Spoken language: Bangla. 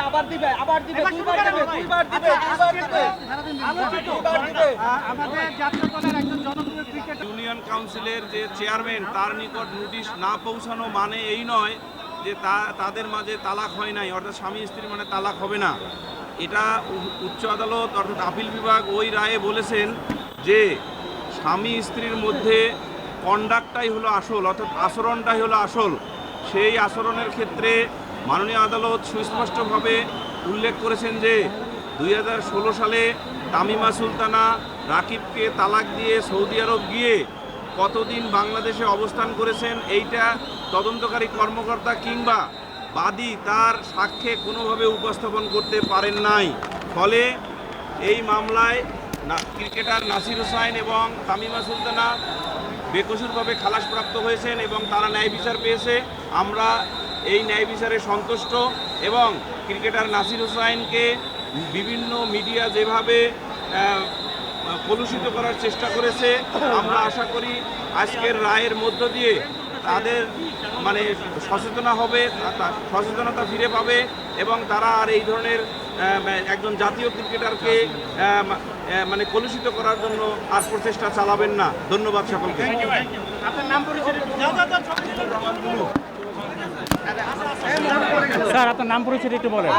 আবার দিবে দুইবার দিবে আমাদের জাতীয় দলের একজন জনপ্রিয় ক্রিকেটার ইউনিয়ন কাউন্সিলের যে চেয়ারম্যান তার নিকট নোটিশ না পৌঁছানো মানে এই নয় যে তাদের মাঝে তালাক হয় নাই, অর্থাৎ স্বামী স্ত্রী মানে তালাক হবে না। এটা উচ্চ আদালত অর্থাৎ আপিল বিভাগ ওই রায়ে বলেছেন যে স্বামী স্ত্রীর মধ্যে কন্ডাক্টটাই হলো আসল, অর্থাৎ আচরণটাই হলো আসল। সেই আচরণের ক্ষেত্রে মাননীয় আদালত সুস্পষ্টভাবে উল্লেখ করেছেন যে 2016 সালে তামিমা সুলতানা রাকিবকে তালাক দিয়ে সৌদি আরব গিয়ে কতদিন বাংলাদেশে অবস্থান করেছেন এইটা তদন্তকারী কর্মকর্তা কিংবা বাদী তার সাক্ষ্যে কোনোভাবে উপস্থাপন করতে পারেন নাই। ফলে এই মামলায় ক্রিকেটার নাসির হোসাইন এবং তামিমা সুলতানা বেকসুরভাবে খালাসপ্রাপ্ত হয়েছেন এবং তারা ন্যায় বিচার পেয়েছে। আমরা এই ন্যায় বিচারে সন্তুষ্ট এবং ক্রিকেটার নাসির হোসাইনকে বিভিন্ন মিডিয়া যেভাবে কলুষিত করার চেষ্টা করেছে, আমরা আশা করি আজকের রায়ের মধ্য দিয়ে তাদের মানে সচেতনতা ফিরে পাবে এবং তারা আর এই ধরনের একজন জাতীয় ক্রিকেটারকে মানে কলুষিত করার জন্য আর প্রচেষ্টা চালাবেন না। ধন্যবাদ সকলকে। আপনার নাম পরিচয় স্যার আপনার নাম পরিচয় একটু বলেন।